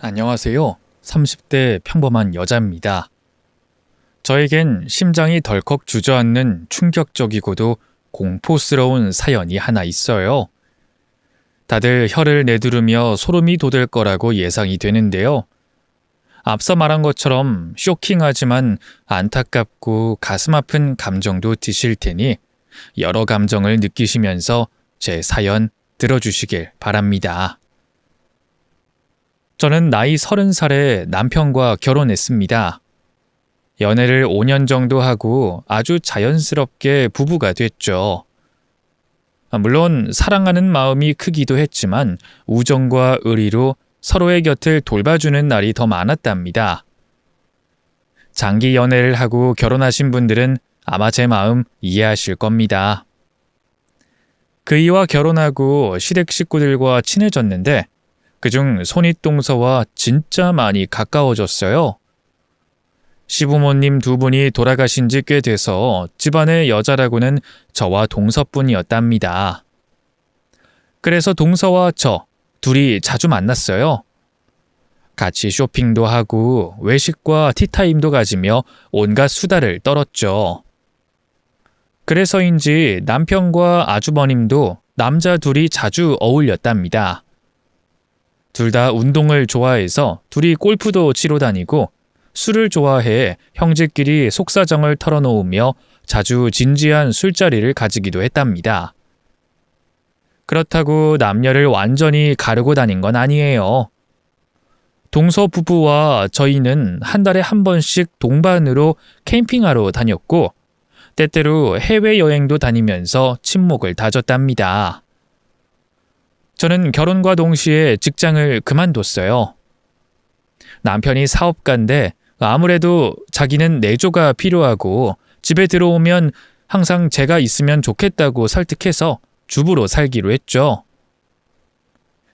안녕하세요. 30대 평범한 여자입니다. 저에겐 심장이 덜컥 주저앉는 충격적이고도 공포스러운 사연이 하나 있어요. 다들 혀를 내두르며 소름이 돋을 거라고 예상이 되는데요. 앞서 말한 것처럼 쇼킹하지만 안타깝고 가슴 아픈 감정도 드실 테니 여러 감정을 느끼시면서 제 사연 들어주시길 바랍니다. 저는 나이 30살에 남편과 결혼했습니다. 연애를 5년 정도 하고 아주 자연스럽게 부부가 됐죠. 물론 사랑하는 마음이 크기도 했지만 우정과 의리로 서로의 곁을 돌봐주는 날이 더 많았답니다. 장기 연애를 하고 결혼하신 분들은 아마 제 마음 이해하실 겁니다. 그이와 결혼하고 시댁 식구들과 친해졌는데 그중 손윗동서와 진짜 많이 가까워졌어요. 시부모님 두 분이 돌아가신 지 꽤 돼서 집안의 여자라고는 저와 동서뿐이었답니다. 그래서 동서와 저 둘이 자주 만났어요. 같이 쇼핑도 하고 외식과 티타임도 가지며 온갖 수다를 떨었죠. 그래서인지 남편과 아주버님도 남자 둘이 자주 어울렸답니다. 둘 다 운동을 좋아해서 둘이 골프도 치러 다니고 술을 좋아해 형제끼리 속사정을 털어놓으며 자주 진지한 술자리를 가지기도 했답니다. 그렇다고 남녀를 완전히 가르고 다닌 건 아니에요. 동서 부부와 저희는 한 달에 한 번씩 동반으로 캠핑하러 다녔고 때때로 해외여행도 다니면서 친목을 다졌답니다. 저는 결혼과 동시에 직장을 그만뒀어요. 남편이 사업가인데 아무래도 자기는 내조가 필요하고 집에 들어오면 항상 제가 있으면 좋겠다고 설득해서 주부로 살기로 했죠.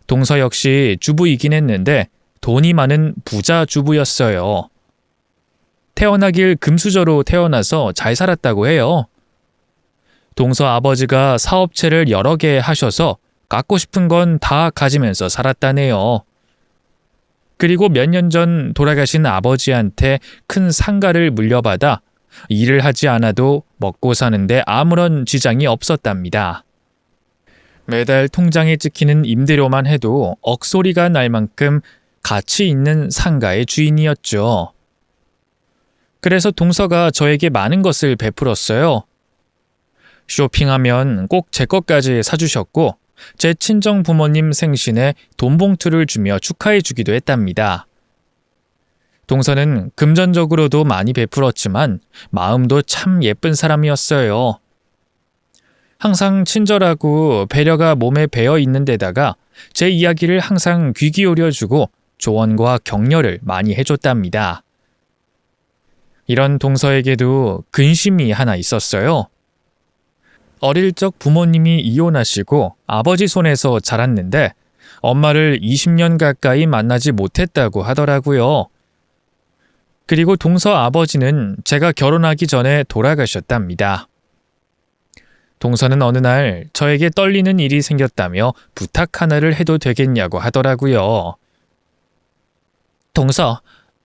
동서 역시 주부이긴 했는데 돈이 많은 부자 주부였어요. 태어나길 금수저로 태어나서 잘 살았다고 해요. 동서 아버지가 사업체를 여러 개 하셔서 갖고 싶은 건 다 가지면서 살았다네요. 그리고 몇 년 전 돌아가신 아버지한테 큰 상가를 물려받아 일을 하지 않아도 먹고 사는데 아무런 지장이 없었답니다. 매달 통장에 찍히는 임대료만 해도 억소리가 날 만큼 가치 있는 상가의 주인이었죠. 그래서 동서가 저에게 많은 것을 베풀었어요. 쇼핑하면 꼭 제 것까지 사주셨고 제 친정 부모님 생신에 돈봉투를 주며 축하해 주기도 했답니다. 동서는 금전적으로도 많이 베풀었지만 마음도 참 예쁜 사람이었어요. 항상 친절하고 배려가 몸에 배어 있는 데다가 제 이야기를 항상 귀 기울여주고 조언과 격려를 많이 해줬답니다. 이런 동서에게도 근심이 하나 있었어요. 어릴 적 부모님이 이혼하시고 아버지 손에서 자랐는데 엄마를 20년 가까이 만나지 못했다고 하더라고요. 그리고 동서 아버지는 제가 결혼하기 전에 돌아가셨답니다. 동서는 어느 날 저에게 떨리는 일이 생겼다며 부탁 하나를 해도 되겠냐고 하더라고요. 동서,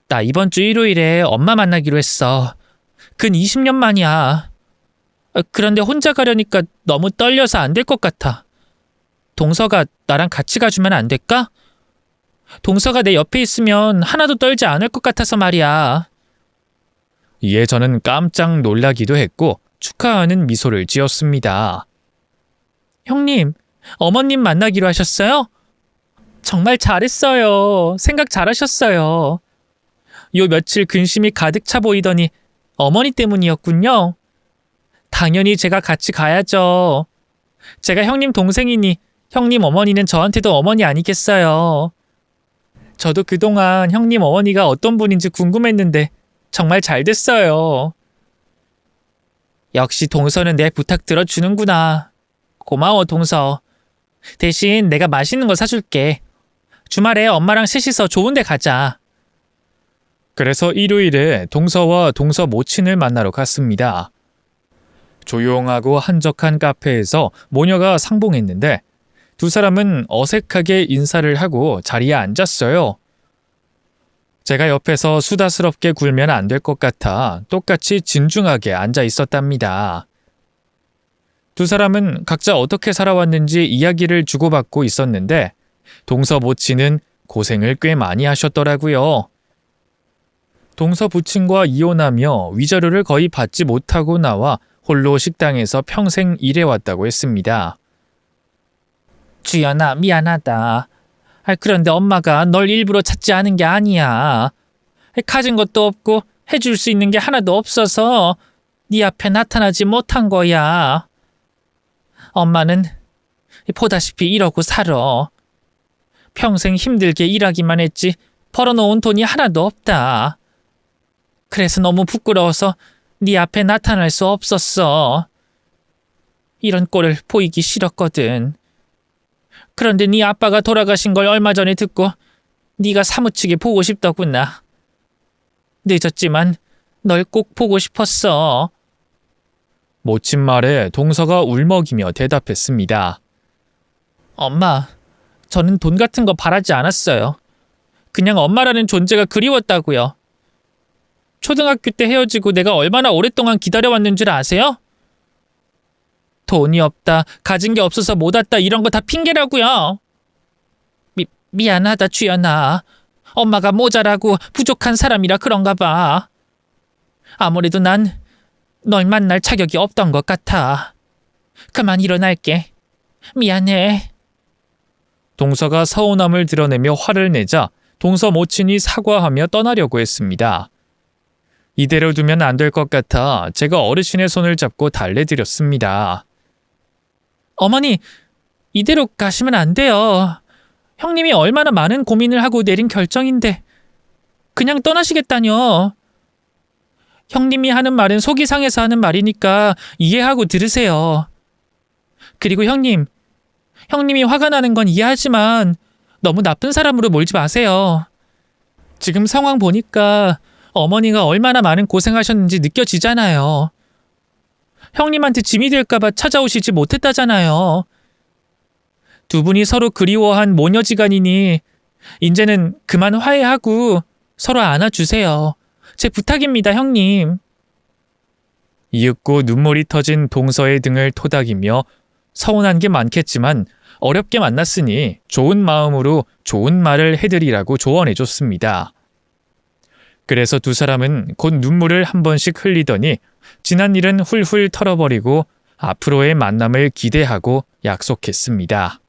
나 이번 주 일요일에 엄마 만나기로 했어. 근 20년 만이야. 그런데 혼자 가려니까 너무 떨려서 안 될 것 같아. 동서가 나랑 같이 가주면 안 될까? 동서가 내 옆에 있으면 하나도 떨지 않을 것 같아서 말이야. 이에 저는 깜짝 놀라기도 했고 축하하는 미소를 지었습니다. 형님, 어머님 만나기로 하셨어요? 정말 잘했어요. 생각 잘하셨어요. 요 며칠 근심이 가득 차 보이더니 어머니 때문이었군요. 당연히 제가 같이 가야죠. 제가 형님 동생이니 형님 어머니는 저한테도 어머니 아니겠어요. 저도 그동안 형님 어머니가 어떤 분인지 궁금했는데 정말 잘 됐어요. 역시 동서는 내 부탁 들어주는구나. 고마워 동서. 대신 내가 맛있는 거 사줄게. 주말에 엄마랑 셋이서 좋은 데 가자. 그래서 일요일에 동서와 동서 모친을 만나러 갔습니다. 조용하고 한적한 카페에서 모녀가 상봉했는데 두 사람은 어색하게 인사를 하고 자리에 앉았어요. 제가 옆에서 수다스럽게 굴면 안 될 것 같아 똑같이 진중하게 앉아 있었답니다. 두 사람은 각자 어떻게 살아왔는지 이야기를 주고받고 있었는데 동서 모친은 고생을 꽤 많이 하셨더라고요. 동서 부친과 이혼하며 위자료를 거의 받지 못하고 나와 홀로 식당에서 평생 일해왔다고 했습니다. 주연아, 미안하다. 그런데 엄마가 널 일부러 찾지 않은 게 아니야. 가진 것도 없고 해줄 수 있는 게 하나도 없어서 네 앞에 나타나지 못한 거야. 엄마는 보다시피 이러고 살아. 평생 힘들게 일하기만 했지 벌어놓은 돈이 하나도 없다. 그래서 너무 부끄러워서 네 앞에 나타날 수 없었어. 이런 꼴을 보이기 싫었거든. 그런데 네 아빠가 돌아가신 걸 얼마 전에 듣고 네가 사무치게 보고 싶더구나. 늦었지만 널 꼭 보고 싶었어. 모친 말에 동서가 울먹이며 대답했습니다. 엄마, 저는 돈 같은 거 바라지 않았어요. 그냥 엄마라는 존재가 그리웠다고요. 초등학교 때 헤어지고 내가 얼마나 오랫동안 기다려왔는 줄 아세요? 돈이 없다, 가진 게 없어서 못 왔다 이런 거 다 핑계라고요. 미안하다 주연아. 엄마가 모자라고 부족한 사람이라 그런가 봐. 아무래도 난 널 만날 자격이 없던 것 같아. 그만 일어날게. 미안해. 동서가 서운함을 드러내며 화를 내자 동서 모친이 사과하며 떠나려고 했습니다. 이대로 두면 안 될 것 같아 제가 어르신의 손을 잡고 달래드렸습니다. 어머니, 이대로 가시면 안 돼요. 형님이 얼마나 많은 고민을 하고 내린 결정인데 그냥 떠나시겠다뇨. 형님이 하는 말은 속이 상해서 하는 말이니까 이해하고 들으세요. 그리고 형님이 화가 나는 건 이해하지만 너무 나쁜 사람으로 몰지 마세요. 지금 상황 보니까 어머니가 얼마나 많은 고생하셨는지 느껴지잖아요. 형님한테 짐이 될까봐 찾아오시지 못했다잖아요. 두 분이 서로 그리워한 모녀지간이니 이제는 그만 화해하고 서로 안아주세요. 제 부탁입니다, 형님. 이윽고 눈물이 터진 동서의 등을 토닥이며 서운한 게 많겠지만 어렵게 만났으니 좋은 마음으로 좋은 말을 해드리라고 조언해줬습니다. 그래서 두 사람은 곧 눈물을 한 번씩 흘리더니 지난 일은 훌훌 털어버리고 앞으로의 만남을 기대하고 약속했습니다.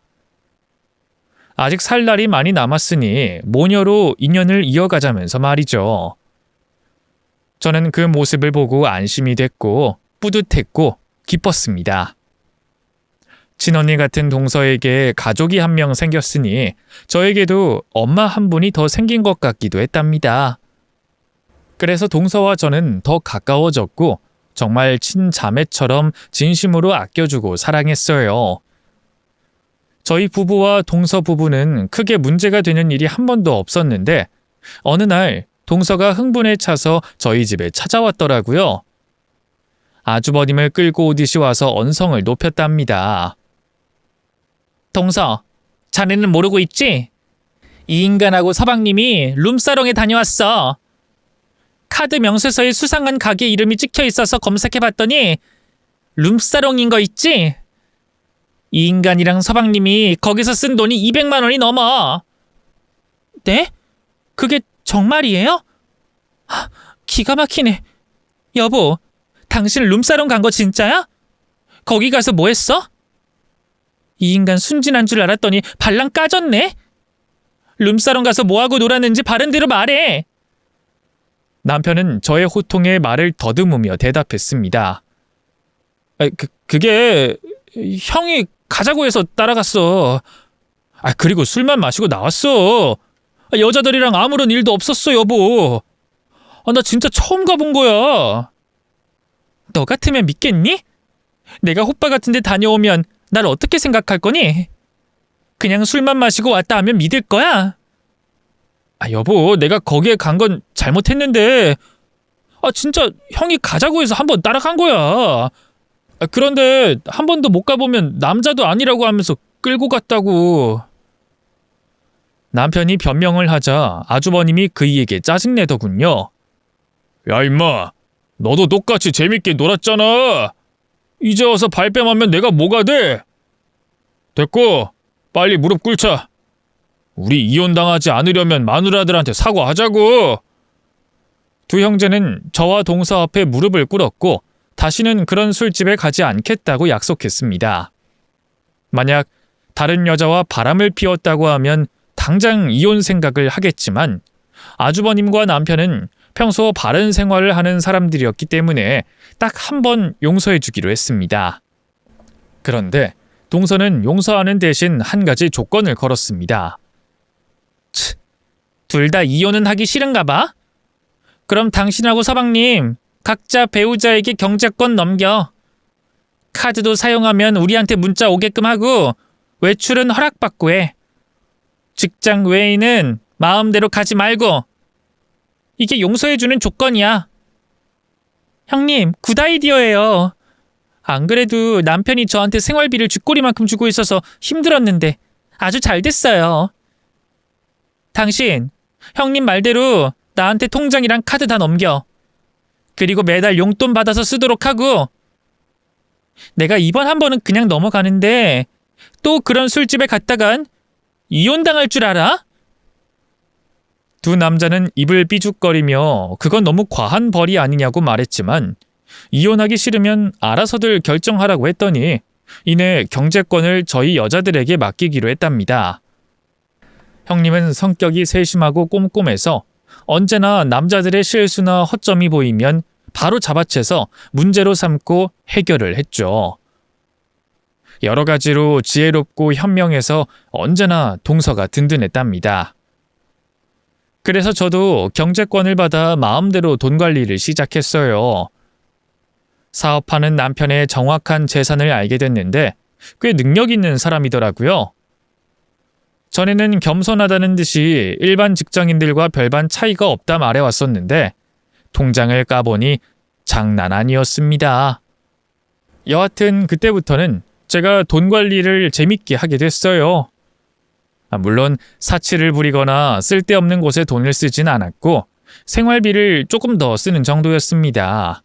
아직 살 날이 많이 남았으니 모녀로 인연을 이어가자면서 말이죠. 저는 그 모습을 보고 안심이 됐고 뿌듯했고 기뻤습니다. 친언니 같은 동서에게 가족이 한 명 생겼으니 저에게도 엄마 한 분이 더 생긴 것 같기도 했답니다. 그래서 동서와 저는 더 가까워졌고 정말 친자매처럼 진심으로 아껴주고 사랑했어요. 저희 부부와 동서 부부는 크게 문제가 되는 일이 한 번도 없었는데 어느 날 동서가 흥분에 차서 저희 집에 찾아왔더라고요. 아주버님을 끌고 오듯이 와서 언성을 높였답니다. 동서, 자네는 모르고 있지? 이 인간하고 서방님이 룸사롱에 다녀왔어. 카드 명세서에 수상한 가게 이름이 찍혀 있어서 검색해봤더니 룸사롱인 거 있지? 이 인간이랑 서방님이 거기서 쓴 돈이 200만 원이 넘어. 네? 그게 정말이에요? 기가 막히네. 여보, 당신 룸사롱 간 거 진짜야? 거기 가서 뭐 했어? 이 인간 순진한 줄 알았더니 발랑 까졌네. 룸사롱 가서 뭐하고 놀았는지 바른 대로 말해. 남편은 저의 호통에 말을 더듬으며 대답했습니다. 그게 형이 가자고 해서 따라갔어. 그리고 술만 마시고 나왔어. 여자들이랑 아무런 일도 없었어, 여보. 나 진짜 처음 가본 거야. 너 같으면 믿겠니? 내가 호빠 같은 데 다녀오면 날 어떻게 생각할 거니? 그냥 술만 마시고 왔다 하면 믿을 거야? 여보, 내가 거기에 간 건 잘못했는데 진짜 형이 가자고 해서 한번 따라간 거야. 그런데 한 번도 못 가보면 남자도 아니라고 하면서 끌고 갔다고. 남편이 변명을 하자 아주버님이 그이에게 짜증내더군요. 야 임마, 너도 똑같이 재밌게 놀았잖아. 이제 와서 발뺌하면 내가 뭐가 돼? 됐고, 빨리 무릎 꿇자. 우리 이혼당하지 않으려면 마누라들한테 사과하자고. 두 형제는 저와 동서 앞에 무릎을 꿇었고 다시는 그런 술집에 가지 않겠다고 약속했습니다. 만약 다른 여자와 바람을 피웠다고 하면 당장 이혼 생각을 하겠지만 아주버님과 남편은 평소 바른 생활을 하는 사람들이었기 때문에 딱 한 번 용서해 주기로 했습니다. 그런데 동서는 용서하는 대신 한 가지 조건을 걸었습니다. 둘 다 이혼은 하기 싫은가 봐? 그럼 당신하고 서방님 각자 배우자에게 경제권 넘겨. 카드도 사용하면 우리한테 문자 오게끔 하고 외출은 허락받고 해. 직장 외에는 마음대로 가지 말고. 이게 용서해주는 조건이야. 형님, 굿 아이디어예요. 안 그래도 남편이 저한테 생활비를 쥐꼬리만큼 주고 있어서 힘들었는데 아주 잘 됐어요. 당신, 형님 말대로 나한테 통장이랑 카드 다 넘겨. 그리고 매달 용돈 받아서 쓰도록 하고. 내가 이번 한 번은 그냥 넘어가는데 또 그런 술집에 갔다간 이혼당할 줄 알아? 두 남자는 입을 삐죽거리며 그건 너무 과한 벌이 아니냐고 말했지만 이혼하기 싫으면 알아서들 결정하라고 했더니 이내 경제권을 저희 여자들에게 맡기기로 했답니다. 형님은 성격이 세심하고 꼼꼼해서 언제나 남자들의 실수나 허점이 보이면 바로 잡아채서 문제로 삼고 해결을 했죠. 여러 가지로 지혜롭고 현명해서 언제나 동서가 든든했답니다. 그래서 저도 경제권을 받아 마음대로 돈 관리를 시작했어요. 사업하는 남편의 정확한 재산을 알게 됐는데 꽤 능력 있는 사람이더라고요. 전에는 겸손하다는 듯이 일반 직장인들과 별반 차이가 없다 말해왔었는데 통장을 까보니 장난 아니었습니다. 여하튼 그때부터는 제가 돈 관리를 재밌게 하게 됐어요. 물론 사치를 부리거나 쓸데없는 곳에 돈을 쓰진 않았고 생활비를 조금 더 쓰는 정도였습니다.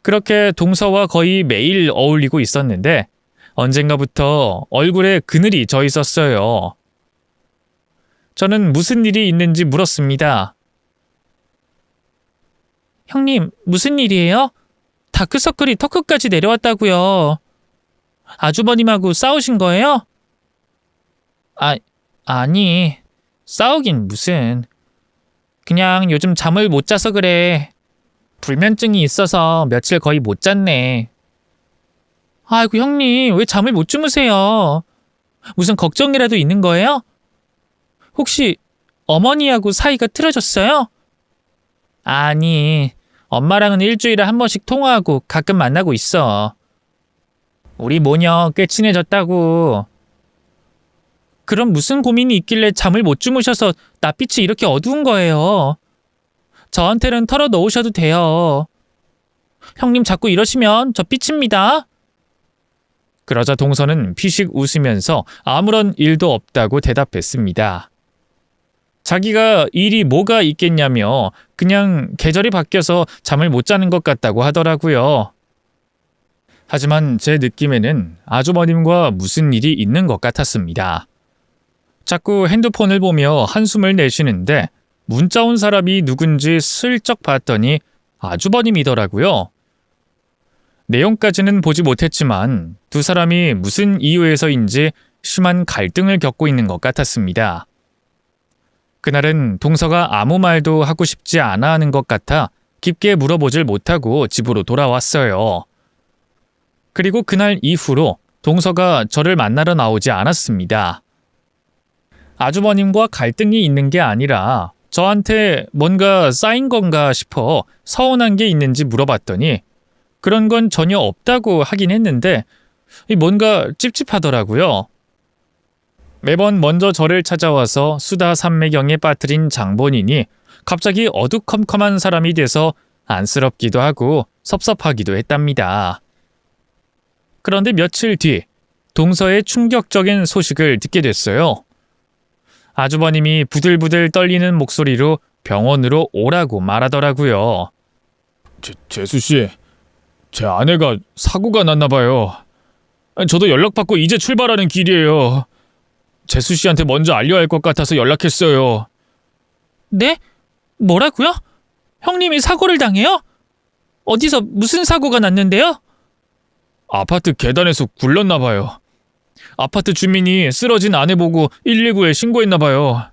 그렇게 동서와 거의 매일 어울리고 있었는데 언젠가부터 얼굴에 그늘이 져 있었어요. 저는 무슨 일이 있는지 물었습니다. 형님, 무슨 일이에요? 다크서클이 턱끝까지 내려왔다고요. 아주버님하고 싸우신 거예요? 아니, 싸우긴 무슨. 그냥 요즘 잠을 못 자서 그래. 불면증이 있어서 며칠 거의 못 잤네. 아이고 형님, 왜 잠을 못 주무세요? 무슨 걱정이라도 있는 거예요? 혹시 어머니하고 사이가 틀어졌어요? 아니, 엄마랑은 일주일에 한 번씩 통화하고 가끔 만나고 있어. 우리 모녀 꽤 친해졌다고. 그럼 무슨 고민이 있길래 잠을 못 주무셔서 낯빛이 이렇게 어두운 거예요? 저한테는 털어놓으셔도 돼요. 형님 자꾸 이러시면 저 삐칩니다. 그러자 동서는 피식 웃으면서 아무런 일도 없다고 대답했습니다. 자기가 일이 뭐가 있겠냐며 그냥 계절이 바뀌어서 잠을 못 자는 것 같다고 하더라고요. 하지만 제 느낌에는 아주버님과 무슨 일이 있는 것 같았습니다. 자꾸 핸드폰을 보며 한숨을 내쉬는데 문자 온 사람이 누군지 슬쩍 봤더니 아주버님이더라고요. 내용까지는 보지 못했지만 두 사람이 무슨 이유에서인지 심한 갈등을 겪고 있는 것 같았습니다. 그날은 동서가 아무 말도 하고 싶지 않아 하는 것 같아 깊게 물어보질 못하고 집으로 돌아왔어요. 그리고 그날 이후로 동서가 저를 만나러 나오지 않았습니다. 아주버님과 갈등이 있는 게 아니라 저한테 뭔가 쌓인 건가 싶어 서운한 게 있는지 물어봤더니 그런 건 전혀 없다고 하긴 했는데 뭔가 찝찝하더라고요. 매번 먼저 저를 찾아와서 수다 산매경에 빠뜨린 장본인이 갑자기 어두컴컴한 사람이 돼서 안쓰럽기도 하고 섭섭하기도 했답니다. 그런데 며칠 뒤 동서의 충격적인 소식을 듣게 됐어요. 아주버님이 부들부들 떨리는 목소리로 병원으로 오라고 말하더라고요. 재수 씨, 제 아내가 사고가 났나 봐요. 저도 연락받고 이제 출발하는 길이에요. 재수 씨한테 먼저 알려야 할 것 같아서 연락했어요. 네? 뭐라고요? 형님이 사고를 당해요? 어디서 무슨 사고가 났는데요? 아파트 계단에서 굴렀나 봐요. 아파트 주민이 쓰러진 아내 보고 119에 신고했나 봐요.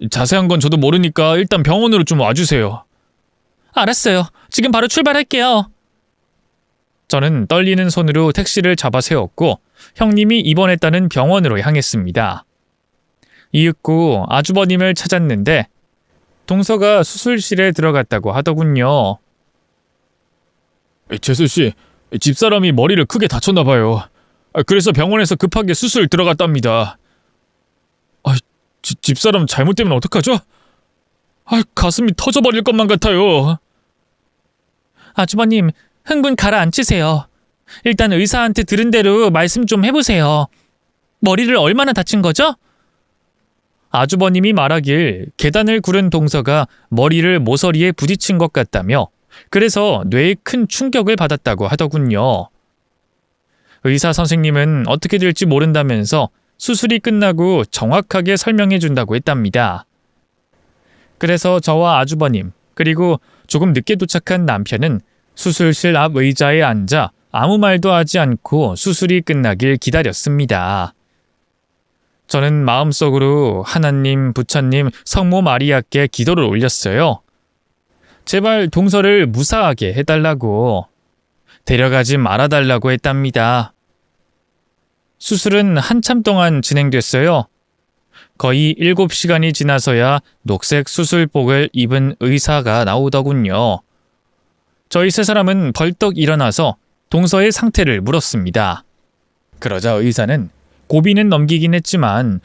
자세한 건 저도 모르니까 일단 병원으로 좀 와주세요. 알았어요. 지금 바로 출발할게요. 저는 떨리는 손으로 택시를 잡아 세웠고 형님이 입원했다는 병원으로 향했습니다. 이윽고 아주버님을 찾았는데 동서가 수술실에 들어갔다고 하더군요. 재수 씨, 집사람이 머리를 크게 다쳤나 봐요. 그래서 병원에서 급하게 수술 들어갔답니다. 집사람 잘못되면 어떡하죠? 가슴이 터져버릴 것만 같아요. 아주버님, 흥분 가라앉히세요. 일단 의사한테 들은 대로 말씀 좀 해보세요. 머리를 얼마나 다친 거죠? 아주버님이 말하길 계단을 구른 동서가 머리를 모서리에 부딪힌 것 같다며 그래서 뇌에 큰 충격을 받았다고 하더군요. 의사 선생님은 어떻게 될지 모른다면서 수술이 끝나고 정확하게 설명해 준다고 했답니다. 그래서 저와 아주버님 그리고 조금 늦게 도착한 남편은 수술실 앞 의자에 앉아 아무 말도 하지 않고 수술이 끝나길 기다렸습니다. 저는 마음속으로 하나님, 부처님, 성모 마리아께 기도를 올렸어요. 제발 동서를 무사하게 해달라고, 데려가지 말아달라고 했답니다. 수술은 한참 동안 진행됐어요. 거의 7시간이 지나서야 녹색 수술복을 입은 의사가 나오더군요. 저희 세 사람은 벌떡 일어나서 동서의 상태를 물었습니다. 그러자 의사는 고비는 넘기긴 했지만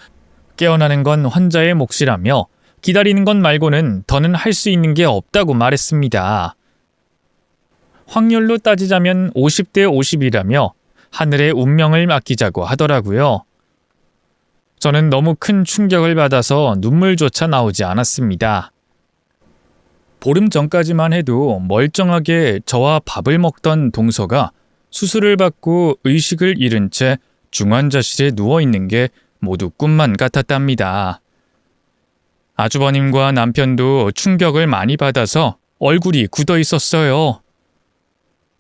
깨어나는 건 환자의 몫이라며 기다리는 것 말고는 더는 할 수 있는 게 없다고 말했습니다. 확률로 따지자면 50대 50이라며 하늘의 운명을 맡기자고 하더라고요. 저는 너무 큰 충격을 받아서 눈물조차 나오지 않았습니다. 보름 전까지만 해도 멀쩡하게 저와 밥을 먹던 동서가 수술을 받고 의식을 잃은 채 중환자실에 누워있는 게 모두 꿈만 같았답니다. 아주버님과 남편도 충격을 많이 받아서 얼굴이 굳어 있었어요.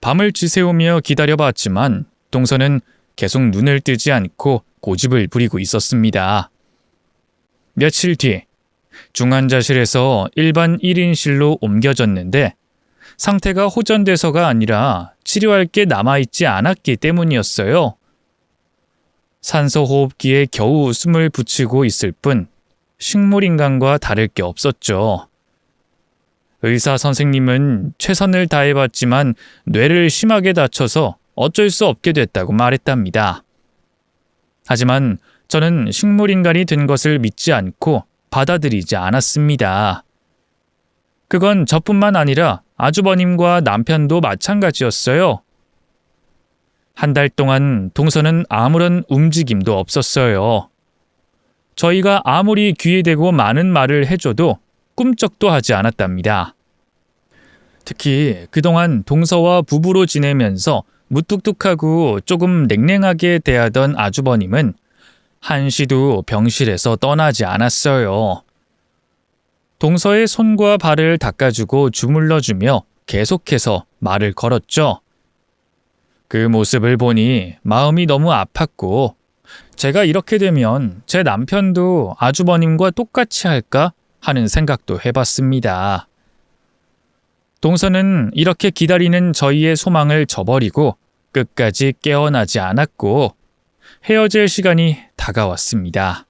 밤을 지새우며 기다려봤지만 동서는 계속 눈을 뜨지 않고 고집을 부리고 있었습니다. 며칠 뒤 중환자실에서 일반 1인실로 옮겨졌는데 상태가 호전돼서가 아니라 치료할 게 남아있지 않았기 때문이었어요. 산소호흡기에 겨우 숨을 붙이고 있을 뿐 식물인간과 다를 게 없었죠. 의사 선생님은 최선을 다해봤지만 뇌를 심하게 다쳐서 어쩔 수 없게 됐다고 말했답니다. 하지만 저는 식물인간이 된 것을 믿지 않고 받아들이지 않았습니다. 그건 저뿐만 아니라 아주버님과 남편도 마찬가지였어요. 한 달 동안 동서는 아무런 움직임도 없었어요. 저희가 아무리 귀에 대고 많은 말을 해줘도 꿈쩍도 하지 않았답니다. 특히 그동안 동서와 부부로 지내면서 무뚝뚝하고 조금 냉랭하게 대하던 아주버님은 한시도 병실에서 떠나지 않았어요. 동서의 손과 발을 닦아주고 주물러주며 계속해서 말을 걸었죠. 그 모습을 보니 마음이 너무 아팠고 제가 이렇게 되면 제 남편도 아주버님과 똑같이 할까 하는 생각도 해봤습니다. 동서는 이렇게 기다리는 저희의 소망을 저버리고 끝까지 깨어나지 않았고 헤어질 시간이 다가왔습니다.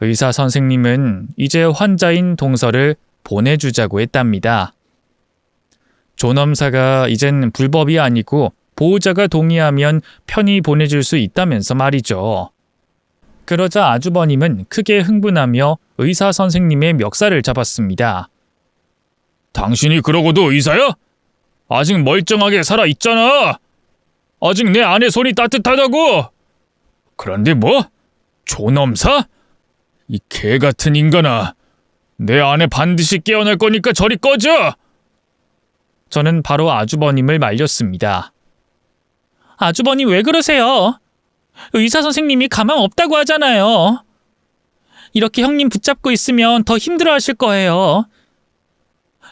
의사 선생님은 이제 환자인 동서를 보내주자고 했답니다. 존엄사가 이젠 불법이 아니고 보호자가 동의하면 편히 보내줄 수 있다면서 말이죠. 그러자 아주버님은 크게 흥분하며 의사 선생님의 멱살을 잡았습니다. 당신이 그러고도 의사야? 아직 멀쩡하게 살아있잖아. 아직 내 아내 손이 따뜻하다고. 그런데 뭐? 존엄사? 이 개 같은 인간아. 내 아내 반드시 깨어날 거니까 저리 꺼져! 저는 바로 아주버님을 말렸습니다. 아주버님 왜 그러세요? 의사 선생님이 가망 없다고 하잖아요. 이렇게 형님 붙잡고 있으면 더 힘들어 하실 거예요.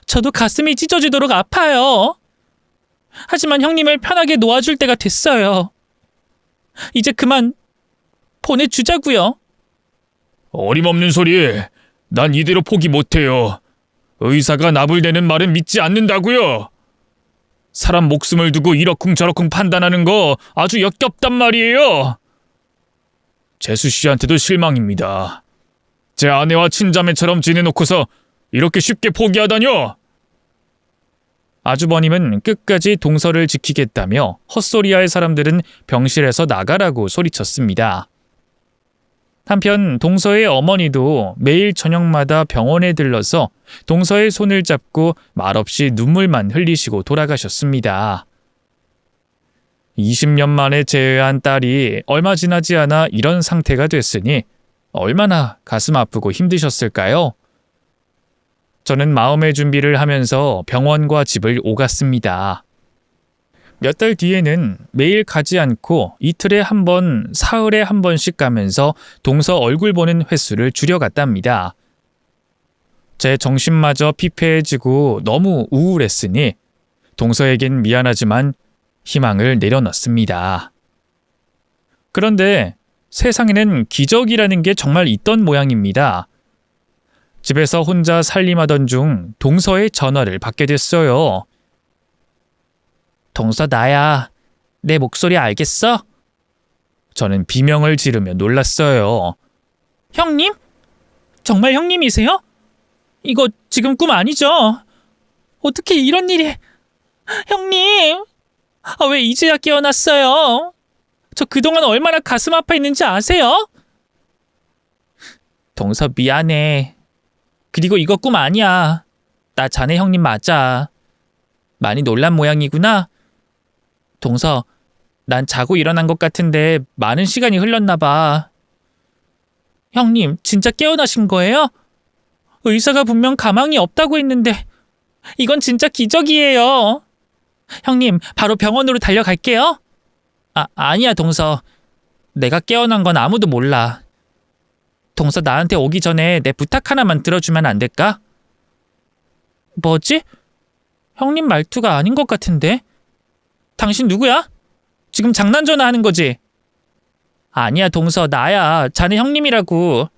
저도 가슴이 찢어지도록 아파요. 하지만 형님을 편하게 놓아줄 때가 됐어요. 이제 그만 보내주자고요. 어림없는 소리. 난 이대로 포기 못해요. 의사가 나불대는 말은 믿지 않는다고요. 사람 목숨을 두고 이러쿵저러쿵 판단하는 거 아주 역겹단 말이에요. 재수 씨한테도 실망입니다. 제 아내와 친자매처럼 지내놓고서 이렇게 쉽게 포기하다뇨? 아주버님은 끝까지 동서를 지키겠다며 헛소리할 사람들은 병실에서 나가라고 소리쳤습니다. 한편 동서의 어머니도 매일 저녁마다 병원에 들러서 동서의 손을 잡고 말없이 눈물만 흘리시고 돌아가셨습니다. 20년 만에 재회한 딸이 얼마 지나지 않아 이런 상태가 됐으니 얼마나 가슴 아프고 힘드셨을까요? 저는 마음의 준비를 하면서 병원과 집을 오갔습니다. 몇 달 뒤에는 매일 가지 않고 이틀에 한 번, 사흘에 한 번씩 가면서 동서 얼굴 보는 횟수를 줄여갔답니다. 제 정신마저 피폐해지고 너무 우울했으니 동서에겐 미안하지만 희망을 내려놨습니다. 그런데 세상에는 기적이라는 게 정말 있던 모양입니다. 집에서 혼자 살림하던 중 동서의 전화를 받게 됐어요. 동서 나야. 내 목소리 알겠어? 저는 비명을 지르며 놀랐어요. 형님? 정말 형님이세요? 이거 지금 꿈 아니죠? 어떻게 이런 일이... 형님! 왜 이제야 깨어났어요? 저 그동안 얼마나 가슴 아파했는지 아세요? 동서 미안해. 그리고 이거 꿈 아니야. 나 자네 형님 맞아. 많이 놀란 모양이구나. 동서, 난 자고 일어난 것 같은데 많은 시간이 흘렀나 봐. 형님, 진짜 깨어나신 거예요? 의사가 분명 가망이 없다고 했는데 이건 진짜 기적이에요. 형님, 바로 병원으로 달려갈게요. 아니야, 동서. 내가 깨어난 건 아무도 몰라. 동서, 나한테 오기 전에 내 부탁 하나만 들어주면 안 될까? 뭐지? 형님 말투가 아닌 것 같은데? 당신 누구야? 지금 장난 전화하는 거지? 아니야, 동서, 나야. 자네 형님이라고.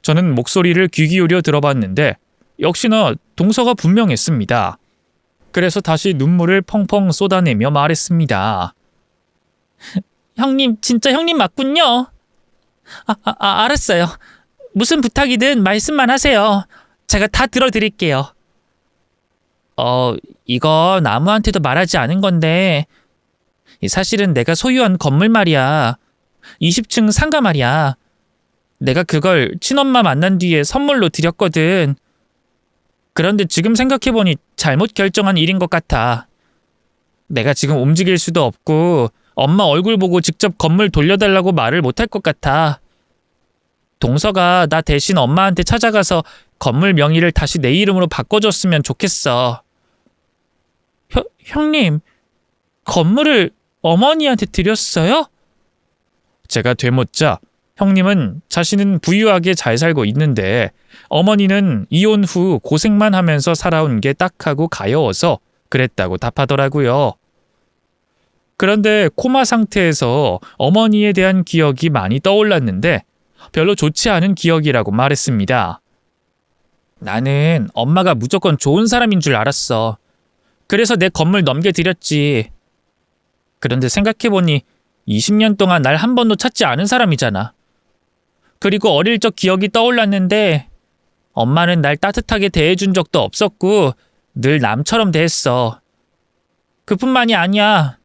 저는 목소리를 귀 기울여 들어봤는데 역시나 동서가 분명했습니다. 그래서 다시 눈물을 펑펑 쏟아내며 말했습니다. 형님, 진짜 형님 맞군요. 알았어요. 무슨 부탁이든 말씀만 하세요. 제가 다 들어드릴게요. 이거 아무한테도 말하지 않은 건데 사실은 내가 소유한 건물 말이야. 20층 상가 말이야. 내가 그걸 친엄마 만난 뒤에 선물로 드렸거든. 그런데 지금 생각해보니 잘못 결정한 일인 것 같아. 내가 지금 움직일 수도 없고 엄마 얼굴 보고 직접 건물 돌려달라고 말을 못할 것 같아. 동서가 나 대신 엄마한테 찾아가서 건물 명의를 다시 내 이름으로 바꿔줬으면 좋겠어. 형님, 건물을 어머니한테 드렸어요? 제가 되묻자 형님은 자신은 부유하게 잘 살고 있는데 어머니는 이혼 후 고생만 하면서 살아온 게 딱하고 가여워서 그랬다고 답하더라고요. 그런데 코마 상태에서 어머니에 대한 기억이 많이 떠올랐는데 별로 좋지 않은 기억이라고 말했습니다. 나는 엄마가 무조건 좋은 사람인 줄 알았어. 그래서 내 건물 넘겨드렸지. 그런데 생각해보니 20년 동안 날 한 번도 찾지 않은 사람이잖아. 그리고 어릴 적 기억이 떠올랐는데 엄마는 날 따뜻하게 대해준 적도 없었고 늘 남처럼 대했어. 그뿐만이 아니야.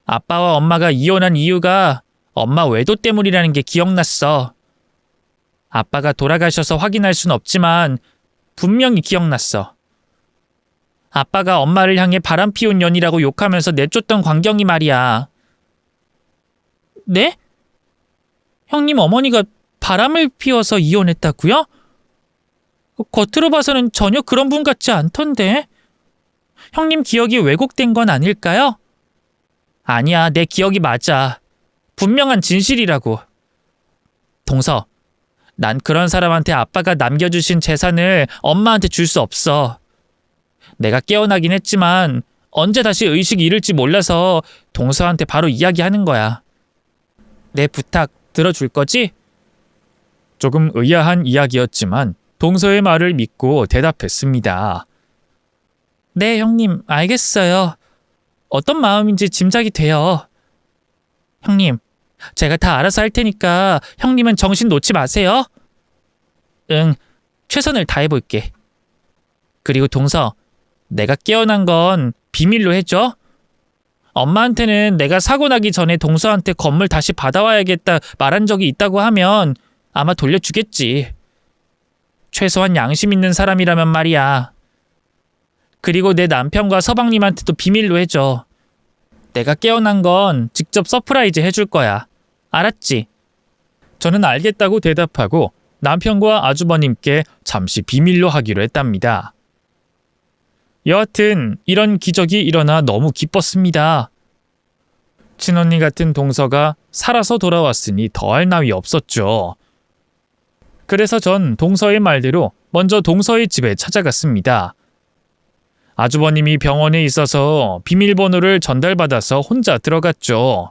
아빠와 엄마가 이혼한 이유가 엄마 외도 때문이라는 게 기억났어. 아빠가 돌아가셔서 확인할 순 없지만 분명히 기억났어. 아빠가 엄마를 향해 바람 피운 년이라고 욕하면서 내쫓던 광경이 말이야. 네? 형님 어머니가 바람을 피워서 이혼했다고요? 겉으로 봐서는 전혀 그런 분 같지 않던데. 형님 기억이 왜곡된 건 아닐까요? 아니야, 내 기억이 맞아. 분명한 진실이라고. 동서, 난 그런 사람한테 아빠가 남겨주신 재산을 엄마한테 줄 수 없어. 내가 깨어나긴 했지만 언제 다시 의식이 잃을지 몰라서 동서한테 바로 이야기하는 거야. 내 부탁 들어줄 거지? 조금 의아한 이야기였지만 동서의 말을 믿고 대답했습니다. 네, 형님, 알겠어요. 어떤 마음인지 짐작이 돼요. 형님, 제가 다 알아서 할 테니까 형님은 정신 놓지 마세요. 응, 최선을 다해볼게. 그리고 동서, 내가 깨어난 건 비밀로 해줘. 엄마한테는 내가 사고 나기 전에 동서한테 건물 다시 받아와야겠다 말한 적이 있다고 하면 아마 돌려주겠지. 최소한 양심 있는 사람이라면 말이야. 그리고 내 남편과 서방님한테도 비밀로 해줘. 내가 깨어난 건 직접 서프라이즈 해줄 거야. 알았지? 저는 알겠다고 대답하고 남편과 아주버님께 잠시 비밀로 하기로 했답니다. 여하튼 이런 기적이 일어나 너무 기뻤습니다. 친언니 같은 동서가 살아서 돌아왔으니 더할 나위 없었죠. 그래서 전 동서의 말대로 먼저 동서의 집에 찾아갔습니다. 아주버님이 병원에 있어서 비밀번호를 전달받아서 혼자 들어갔죠.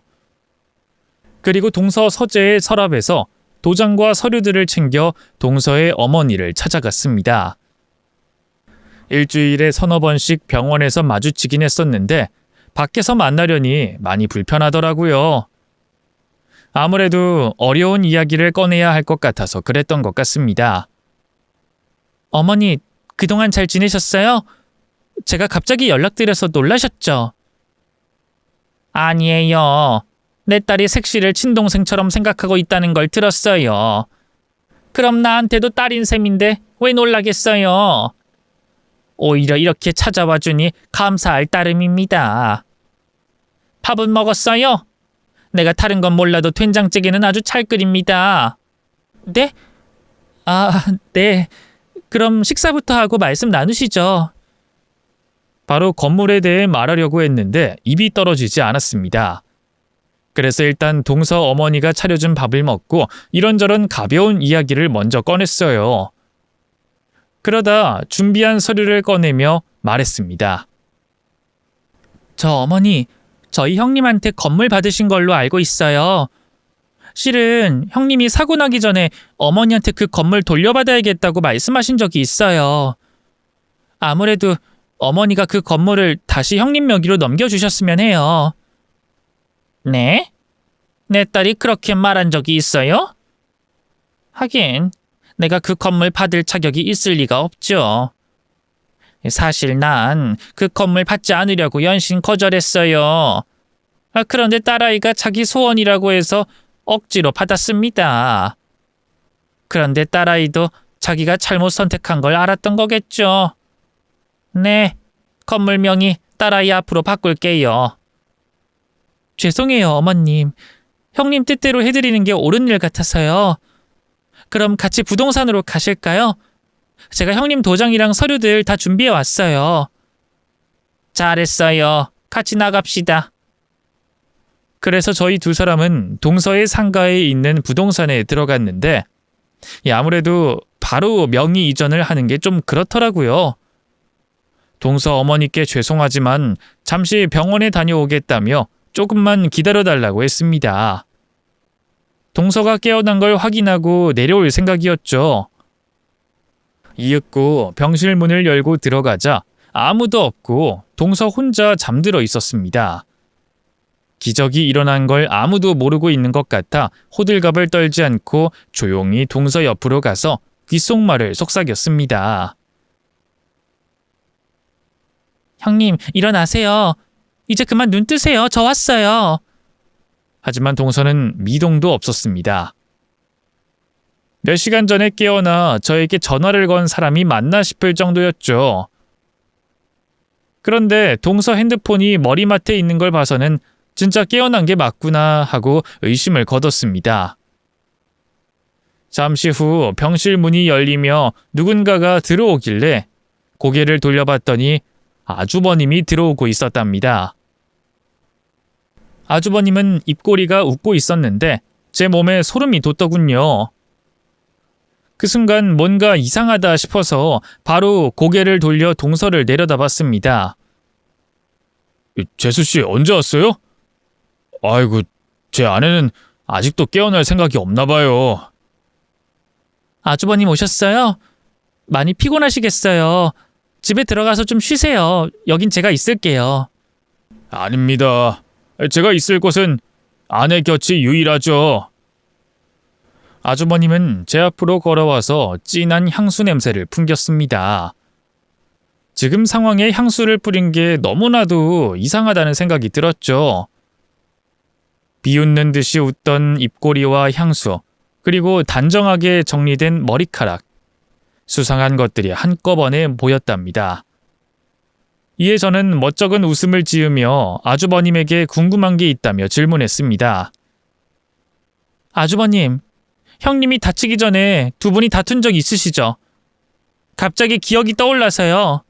그리고 동서 서재의 서랍에서 도장과 서류들을 챙겨 동서의 어머니를 찾아갔습니다. 일주일에 서너 번씩 병원에서 마주치긴 했었는데 밖에서 만나려니 많이 불편하더라고요. 아무래도 어려운 이야기를 꺼내야 할 것 같아서 그랬던 것 같습니다. 어머니, 그동안 잘 지내셨어요? 제가 갑자기 연락드려서 놀라셨죠? 아니에요. 내 딸이 색시를 친동생처럼 생각하고 있다는 걸 들었어요. 그럼 나한테도 딸인 셈인데 왜 놀라겠어요? 오히려 이렇게 찾아와 주니 감사할 따름입니다. 밥은 먹었어요? 내가 다른 건 몰라도 된장찌개는 아주 잘 끓입니다. 네? 아, 네. 그럼 식사부터 하고 말씀 나누시죠. 바로 건물에 대해 말하려고 했는데 입이 떨어지지 않았습니다. 그래서 일단 동서 어머니가 차려준 밥을 먹고 이런저런 가벼운 이야기를 먼저 꺼냈어요. 그러다 준비한 서류를 꺼내며 말했습니다. 저 어머니, 저희 형님한테 건물 받으신 걸로 알고 있어요. 실은 형님이 사고 나기 전에 어머니한테 그 건물 돌려받아야겠다고 말씀하신 적이 있어요. 아무래도 어머니가 그 건물을 다시 형님 명의로 넘겨주셨으면 해요. 네? 내 딸이 그렇게 말한 적이 있어요? 하긴 내가 그 건물 받을 자격이 있을 리가 없죠. 사실 난 그 건물 받지 않으려고 연신 거절했어요. 그런데 딸아이가 자기 소원이라고 해서 억지로 받았습니다. 그런데 딸아이도 자기가 잘못 선택한 걸 알았던 거겠죠. 네, 건물 명의 딸아이 앞으로 바꿀게요. 죄송해요, 어머님. 형님 뜻대로 해드리는 게 옳은 일 같아서요. 그럼 같이 부동산으로 가실까요? 제가 형님 도장이랑 서류들 다 준비해 왔어요. 잘했어요. 같이 나갑시다. 그래서 저희 두 사람은 동서의 상가에 있는 부동산에 들어갔는데 아무래도 바로 명의 이전을 하는 게 좀 그렇더라고요. 동서 어머니께 죄송하지만 잠시 병원에 다녀오겠다며 조금만 기다려달라고 했습니다. 동서가 깨어난 걸 확인하고 내려올 생각이었죠. 이윽고 병실 문을 열고 들어가자 아무도 없고 동서 혼자 잠들어 있었습니다. 기적이 일어난 걸 아무도 모르고 있는 것 같아 호들갑을 떨지 않고 조용히 동서 옆으로 가서 귓속말을 속삭였습니다. 형님, 일어나세요. 이제 그만 눈 뜨세요. 저 왔어요. 하지만 동서는 미동도 없었습니다. 몇 시간 전에 깨어나 저에게 전화를 건 사람이 맞나 싶을 정도였죠. 그런데 동서 핸드폰이 머리맡에 있는 걸 봐서는 진짜 깨어난 게 맞구나 하고 의심을 거뒀습니다. 잠시 후 병실 문이 열리며 누군가가 들어오길래 고개를 돌려봤더니 아주버님이 들어오고 있었답니다. 아주버님은 입꼬리가 웃고 있었는데 제 몸에 소름이 돋더군요. 그 순간 뭔가 이상하다 싶어서 바로 고개를 돌려 동서를 내려다봤습니다. 재수 씨 언제 왔어요? 아이고, 제 아내는 아직도 깨어날 생각이 없나 봐요. 아주버님 오셨어요? 많이 피곤하시겠어요. 집에 들어가서 좀 쉬세요. 여긴 제가 있을게요. 아닙니다. 제가 있을 곳은 아내 곁이 유일하죠. 아주버님은 제 앞으로 걸어와서 진한 향수 냄새를 풍겼습니다. 지금 상황에 향수를 뿌린 게 너무나도 이상하다는 생각이 들었죠. 비웃는 듯이 웃던 입꼬리와 향수, 그리고 단정하게 정리된 머리카락. 수상한 것들이 한꺼번에 보였답니다. 이에 저는 멋쩍은 웃음을 지으며 아주버님에게 궁금한 게 있다며 질문했습니다. 아주버님, 형님이 다치기 전에 두 분이 다툰 적 있으시죠? 갑자기 기억이 떠올라서요.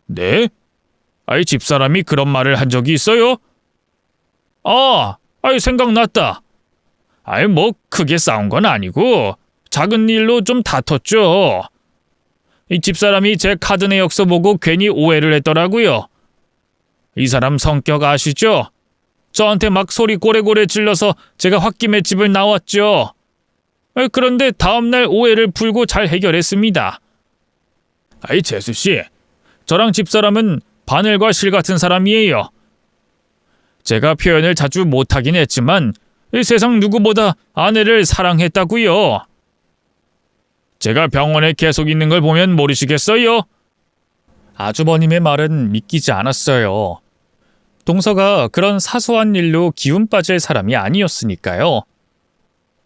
네? 아이, 집사람이 그런 말을 한 적이 있어요? 생각났다. 뭐 크게 싸운 건 아니고 작은 일로 좀 다퉜죠. 이 집사람이 제 카드 내역서 보고 괜히 오해를 했더라고요. 이 사람 성격 아시죠? 저한테 막 소리 고래고래 질러서 제가 홧김에 집을 나왔죠. 그런데 다음날 오해를 풀고 잘 해결했습니다. 재수씨, 저랑 집사람은 바늘과 실 같은 사람이에요. 제가 표현을 자주 못하긴 했지만 이 세상 누구보다 아내를 사랑했다고요. 제가 병원에 계속 있는 걸 보면 모르시겠어요? 아주버님의 말은 믿기지 않았어요. 동서가 그런 사소한 일로 기운 빠질 사람이 아니었으니까요.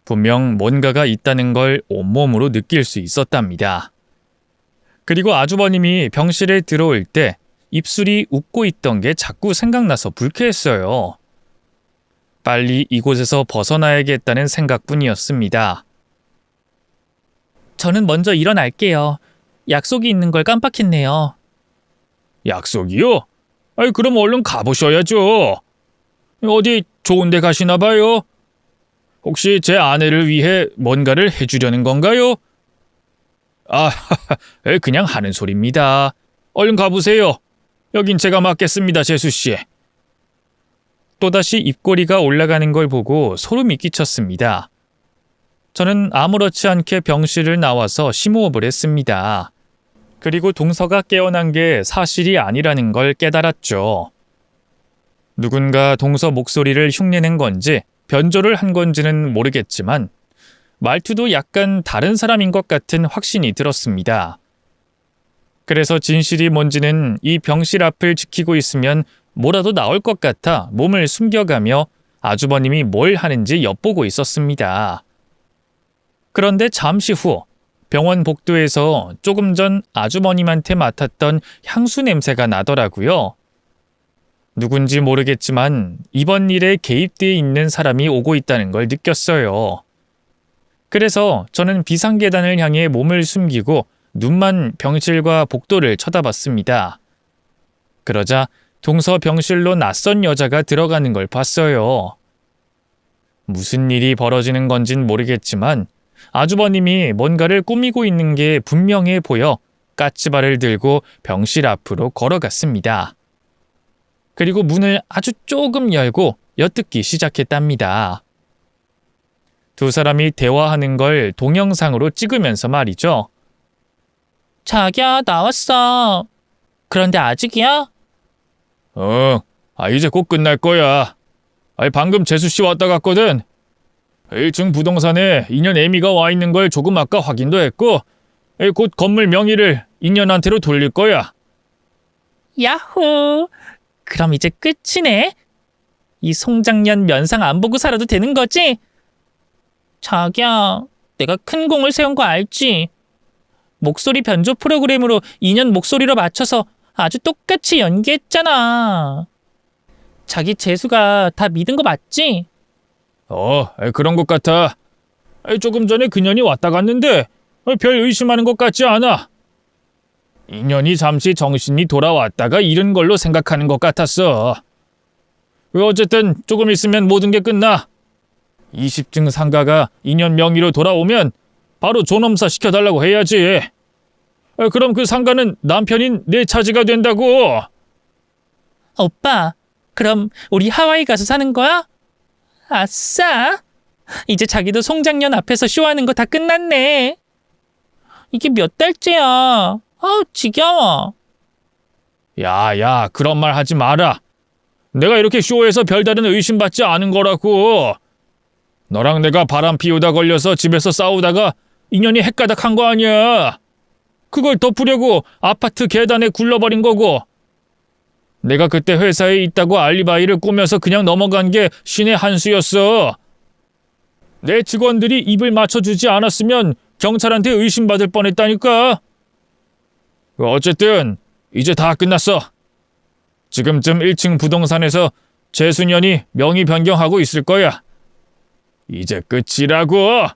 분명 뭔가가 있다는 걸 온몸으로 느낄 수 있었답니다. 그리고 아주버님이 병실에 들어올 때 입술이 웃고 있던 게 자꾸 생각나서 불쾌했어요. 빨리 이곳에서 벗어나야겠다는 생각뿐이었습니다. 저는 먼저 일어날게요. 약속이 있는 걸 깜빡했네요. 약속이요? 그럼 얼른 가보셔야죠. 어디 좋은 데 가시나 봐요? 혹시 제 아내를 위해 뭔가를 해주려는 건가요? 그냥 하는 소리입니다. 얼른 가보세요. 여긴 제가 맡겠습니다, 재수씨. 또다시 입꼬리가 올라가는 걸 보고 소름이 끼쳤습니다. 저는 아무렇지 않게 병실을 나와서 심호흡을 했습니다. 그리고 동서가 깨어난 게 사실이 아니라는 걸 깨달았죠. 누군가 동서 목소리를 흉내낸 건지 변조를 한 건지는 모르겠지만 말투도 약간 다른 사람인 것 같은 확신이 들었습니다. 그래서 진실이 뭔지는 이 병실 앞을 지키고 있으면 뭐라도 나올 것 같아 몸을 숨겨가며 아주버님이 뭘 하는지 엿보고 있었습니다. 그런데 잠시 후 병원 복도에서 조금 전 아주버님한테 맡았던 향수 냄새가 나더라고요. 누군지 모르겠지만 이번 일에 개입되어 있는 사람이 오고 있다는 걸 느꼈어요. 그래서 저는 비상계단을 향해 몸을 숨기고 눈만 병실과 복도를 쳐다봤습니다. 그러자 동서 병실로 낯선 여자가 들어가는 걸 봤어요. 무슨 일이 벌어지는 건진 모르겠지만 아주버님이 뭔가를 꾸미고 있는 게 분명해 보여 까치발을 들고 병실 앞으로 걸어갔습니다. 그리고 문을 아주 조금 열고 엿듣기 시작했답니다. 두 사람이 대화하는 걸 동영상으로 찍으면서 말이죠. 자기야, 나왔어. 그런데 아직이야? 이제 곧 끝날 거야. 방금 재수씨 왔다 갔거든. 1층 부동산에 인연 애미가 와 있는 걸 조금 아까 확인도 했고 곧 건물 명의를 인연한테로 돌릴 거야. 야호! 그럼 이제 끝이네? 이 송장년 면상 안 보고 살아도 되는 거지? 자기야, 내가 큰 공을 세운 거 알지? 목소리 변조 프로그램으로 인연 목소리로 맞춰서 아주 똑같이 연기했잖아. 자기 재수가 다 믿은 거 맞지? 그런 것 같아. 조금 전에 그년이 왔다 갔는데 별 의심하는 것 같지 않아. 인연이 잠시 정신이 돌아왔다가 잃은 걸로 생각하는 것 같았어. 어쨌든 조금 있으면 모든 게 끝나. 20층 상가가 인연 명의로 돌아오면 바로 존엄사 시켜달라고 해야지. 그럼 그 상가는 남편인 내 차지가 된다고. 오빠, 그럼 우리 하와이 가서 사는 거야? 아싸! 이제 자기도 송장년 앞에서 쇼하는 거 다 끝났네. 이게 몇 달째야. 아우, 지겨워. 야, 그런 말 하지 마라. 내가 이렇게 쇼에서 별다른 의심받지 않은 거라고. 너랑 내가 바람 피우다 걸려서 집에서 싸우다가 인연이 헷가닥한 거 아니야. 그걸 덮으려고 아파트 계단에 굴러버린 거고. 내가 그때 회사에 있다고 알리바이를 꾸며서 그냥 넘어간 게 신의 한 수였어. 내 직원들이 입을 맞춰주지 않았으면 경찰한테 의심받을 뻔했다니까. 어쨌든 이제 다 끝났어. 지금쯤 1층 부동산에서 재수년이 명의 변경하고 있을 거야. 이제 끝이라고.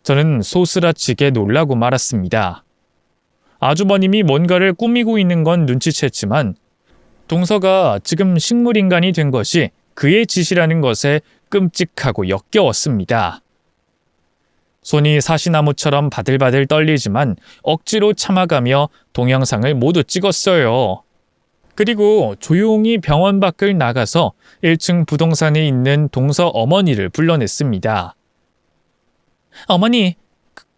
저는 소스라치게 놀라고 말았습니다. 아주버님이 뭔가를 꾸미고 있는 건 눈치챘지만 동서가 지금 식물인간이 된 것이 그의 짓이라는 것에 끔찍하고 역겨웠습니다. 손이 사시나무처럼 바들바들 떨리지만 억지로 참아가며 동영상을 모두 찍었어요. 그리고 조용히 병원 밖을 나가서 1층 부동산에 있는 동서 어머니를 불러냈습니다. 어머니,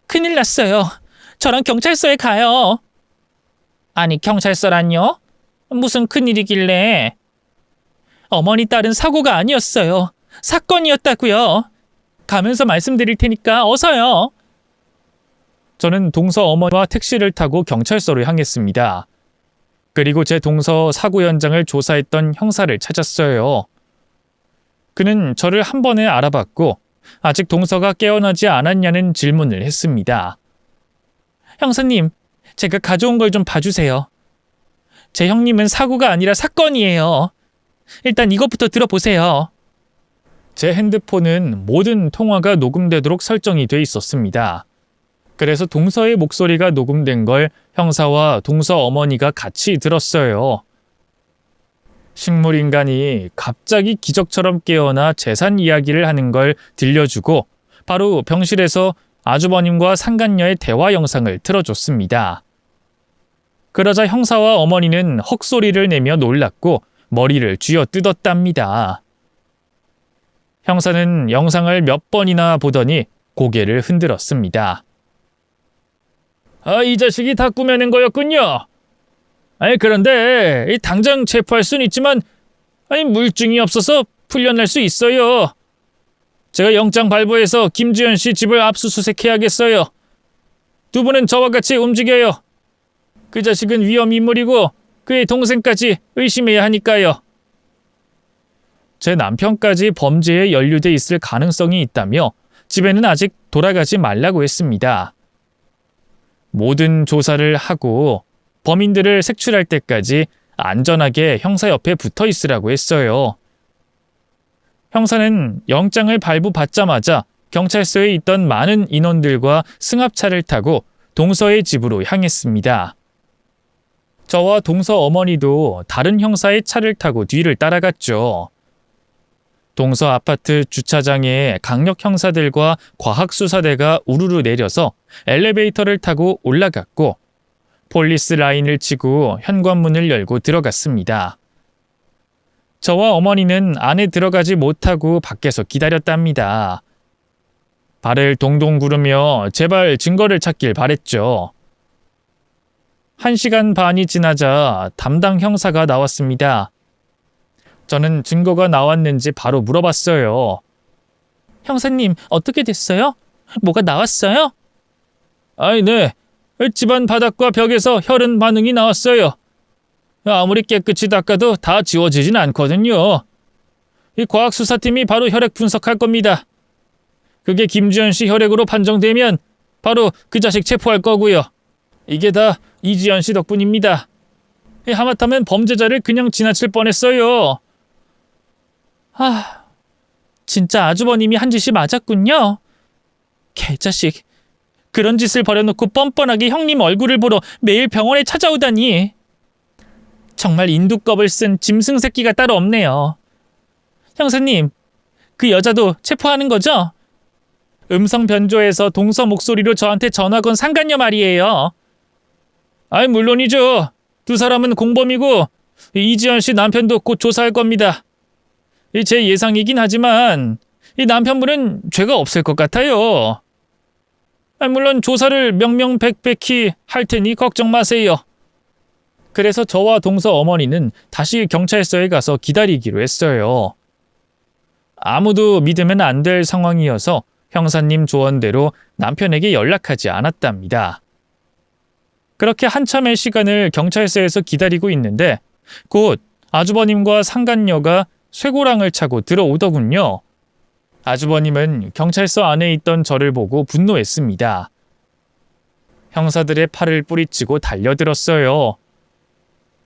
큰일 났어요. 저랑 경찰서에 가요. 아니, 경찰서란요? 무슨 큰일이길래? 어머니 딸은 사고가 아니었어요. 사건이었다고요. 가면서 말씀드릴 테니까 어서요. 저는 동서 어머니와 택시를 타고 경찰서로 향했습니다. 그리고 제 동서 사고 현장을 조사했던 형사를 찾았어요. 그는 저를 한 번에 알아봤고 아직 동서가 깨어나지 않았냐는 질문을 했습니다. 형사님, 제가 가져온 걸 좀 봐주세요. 제 형님은 사고가 아니라 사건이에요. 일단 이것부터 들어보세요. 제 핸드폰은 모든 통화가 녹음되도록 설정이 돼 있었습니다. 그래서 동서의 목소리가 녹음된 걸 형사와 동서 어머니가 같이 들었어요. 식물인간이 갑자기 기적처럼 깨어나 재산 이야기를 하는 걸 들려주고 바로 병실에서 아주버님과 상간녀의 대화 영상을 틀어줬습니다. 그러자 형사와 어머니는 헉소리를 내며 놀랐고 머리를 쥐어뜯었답니다. 형사는 영상을 몇 번이나 보더니 고개를 흔들었습니다. 이 자식이 다 꾸며낸 거였군요. 그런데 당장 체포할 수는 있지만 물증이 없어서 풀려날 수 있어요. 제가 영장 발부해서 김주현 씨 집을 압수수색해야겠어요. 두 분은 저와 같이 움직여요. 그 자식은 위험 인물이고 그의 동생까지 의심해야 하니까요. 제 남편까지 범죄에 연루돼 있을 가능성이 있다며 집에는 아직 돌아가지 말라고 했습니다. 모든 조사를 하고 범인들을 색출할 때까지 안전하게 형사 옆에 붙어 있으라고 했어요. 형사는 영장을 발부받자마자 경찰서에 있던 많은 인원들과 승합차를 타고 동서의 집으로 향했습니다. 저와 동서 어머니도 다른 형사의 차를 타고 뒤를 따라갔죠. 동서 아파트 주차장에 강력 형사들과 과학수사대가 우르르 내려서 엘리베이터를 타고 올라갔고 폴리스 라인을 치고 현관문을 열고 들어갔습니다. 저와 어머니는 안에 들어가지 못하고 밖에서 기다렸답니다. 발을 동동 구르며 제발 증거를 찾길 바랬죠. 1시간 반이 지나자 담당 형사가 나왔습니다. 저는 증거가 나왔는지 바로 물어봤어요. 형사님, 어떻게 됐어요? 뭐가 나왔어요? 네. 집안 바닥과 벽에서 혈흔 반응이 나왔어요. 아무리 깨끗이 닦아도 다 지워지진 않거든요. 이 과학수사팀이 바로 혈액 분석할 겁니다. 그게 김주현 씨 혈액으로 판정되면 바로 그 자식 체포할 거고요. 이게 다 이지연 씨 덕분입니다. 하마터면 범죄자를 그냥 지나칠 뻔했어요. 진짜 아주버님이 한 짓이 맞았군요. 개자식. 그런 짓을 벌여놓고 뻔뻔하게 형님 얼굴을 보러 매일 병원에 찾아오다니. 정말 인두껍을 쓴 짐승 새끼가 따로 없네요. 형사님, 그 여자도 체포하는 거죠? 음성 변조해서 동서 목소리로 저한테 전화 건 상간녀 말이에요. 아이, 물론이죠. 두 사람은 공범이고 이지연 씨 남편도 곧 조사할 겁니다. 제 예상이긴 하지만 이 남편분은 죄가 없을 것 같아요. 물론 조사를 명명백백히 할 테니 걱정 마세요. 그래서 저와 동서 어머니는 다시 경찰서에 가서 기다리기로 했어요. 아무도 믿으면 안 될 상황이어서 형사님 조언대로 남편에게 연락하지 않았답니다. 그렇게 한참의 시간을 경찰서에서 기다리고 있는데 곧 아주버님과 상간녀가 쇠고랑을 차고 들어오더군요. 아주버님은 경찰서 안에 있던 저를 보고 분노했습니다. 형사들의 팔을 뿌리치고 달려들었어요.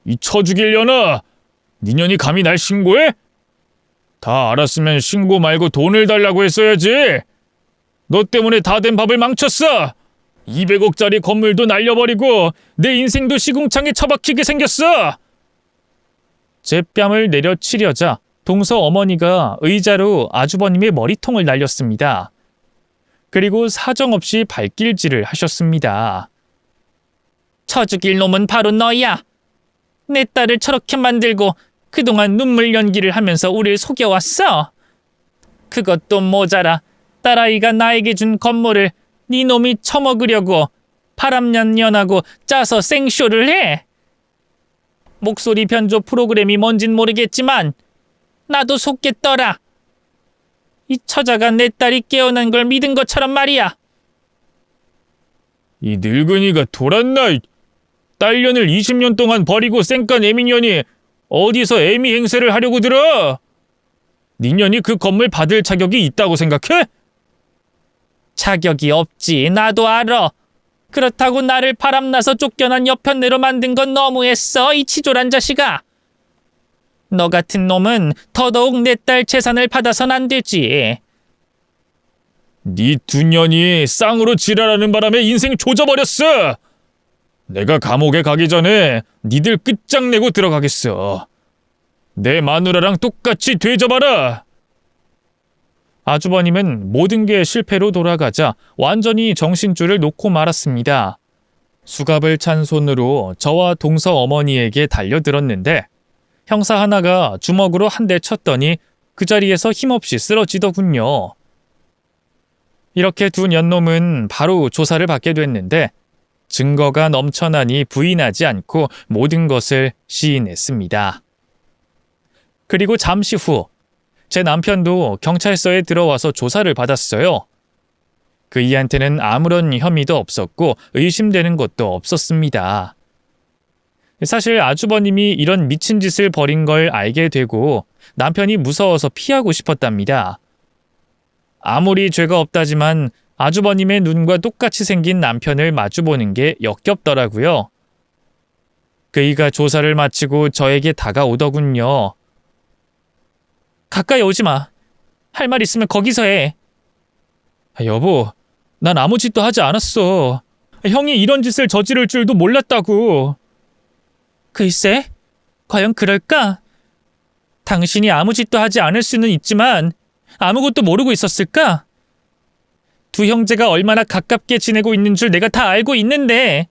이 처죽일려나! 니년이 감히 날 신고해? 다 알았으면 신고 말고 돈을 달라고 했어야지. 너 때문에 다 된 밥을 망쳤어. 200억짜리 건물도 날려버리고 내 인생도 시궁창에 처박히게 생겼어. 제 뺨을 내려치려자 동서 어머니가 의자로 아주버님의 머리통을 날렸습니다. 그리고 사정없이 발길질을 하셨습니다. 처죽일 놈은 바로 너야. 내 딸을 저렇게 만들고 그동안 눈물 연기를 하면서 우릴 속여왔어. 그것도 모자라 딸아이가 나에게 준 건물을 네 놈이 처먹으려고 바람년년하고 짜서 생쇼를 해. 목소리 변조 프로그램이 뭔진 모르겠지만 나도 속겠더라. 이 처자가 내 딸이 깨어난 걸 믿은 것처럼 말이야. 이 늙은이가 돌았나? 딸년을 20년 동안 버리고 쌩깐 애미년이 어디서 애미 행세를 하려고 들어? 니년이 그 건물 받을 자격이 있다고 생각해? 자격이 없지. 나도 알아. 그렇다고 나를 바람나서 쫓겨난 여편네로 만든 건 너무했어. 이 치졸한 자식아. 너 같은 놈은 더더욱 내 딸 재산을 받아선 안 되지. 니 두 년이 쌍으로 지랄하는 바람에 인생 조져버렸어. 내가 감옥에 가기 전에 니들 끝장내고 들어가겠어. 내 마누라랑 똑같이 되져봐라. 아주버님은 모든 게 실패로 돌아가자 완전히 정신줄을 놓고 말았습니다. 수갑을 찬 손으로 저와 동서 어머니에게 달려들었는데 형사 하나가 주먹으로 한 대 쳤더니 그 자리에서 힘없이 쓰러지더군요. 이렇게 두 년놈은 바로 조사를 받게 됐는데 증거가 넘쳐나니 부인하지 않고 모든 것을 시인했습니다. 그리고 잠시 후 제 남편도 경찰서에 들어와서 조사를 받았어요. 그이한테는 아무런 혐의도 없었고 의심되는 것도 없었습니다. 사실 아주버님이 이런 미친 짓을 벌인 걸 알게 되고 남편이 무서워서 피하고 싶었답니다. 아무리 죄가 없다지만 아주버님의 눈과 똑같이 생긴 남편을 마주보는 게 역겹더라고요. 그이가 조사를 마치고 저에게 다가오더군요. 가까이 오지 마. 할 말 있으면 거기서 해. 여보, 난 아무 짓도 하지 않았어. 형이 이런 짓을 저지를 줄도 몰랐다고. 글쎄, 과연 그럴까? 당신이 아무 짓도 하지 않을 수는 있지만 아무것도 모르고 있었을까? 두 형제가 얼마나 가깝게 지내고 있는 줄 내가 다 알고 있는데.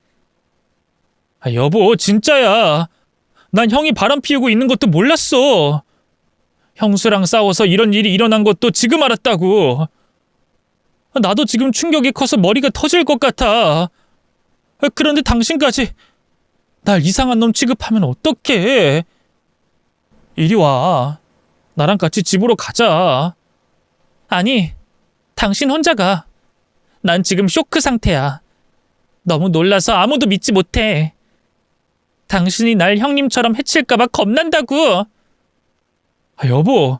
여보, 진짜야. 난 형이 바람 피우고 있는 것도 몰랐어. 형수랑 싸워서 이런 일이 일어난 것도 지금 알았다고. 나도 지금 충격이 커서 머리가 터질 것 같아. 그런데 당신까지 날 이상한 놈 취급하면 어떡해. 이리 와. 나랑 같이 집으로 가자. 아니, 당신 혼자 가. 난 지금 쇼크 상태야. 너무 놀라서 아무도 믿지 못해. 당신이 날 형님처럼 해칠까봐 겁난다고. 여보,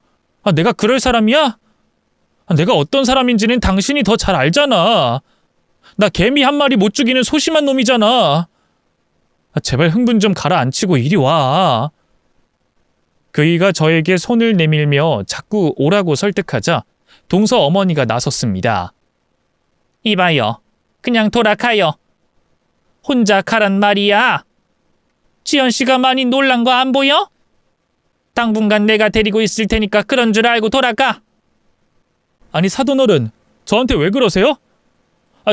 내가 그럴 사람이야? 내가 어떤 사람인지는 당신이 더 잘 알잖아. 나 개미 한 마리 못 죽이는 소심한 놈이잖아. 제발 흥분 좀 가라앉히고 이리 와. 그이가 저에게 손을 내밀며 자꾸 오라고 설득하자 동서 어머니가 나섰습니다. 이봐요. 그냥 돌아가요. 혼자 가란 말이야. 지연 씨가 많이 놀란 거 안 보여? 당분간 내가 데리고 있을 테니까 그런 줄 알고 돌아가. 아니 사돈어른, 저한테 왜 그러세요?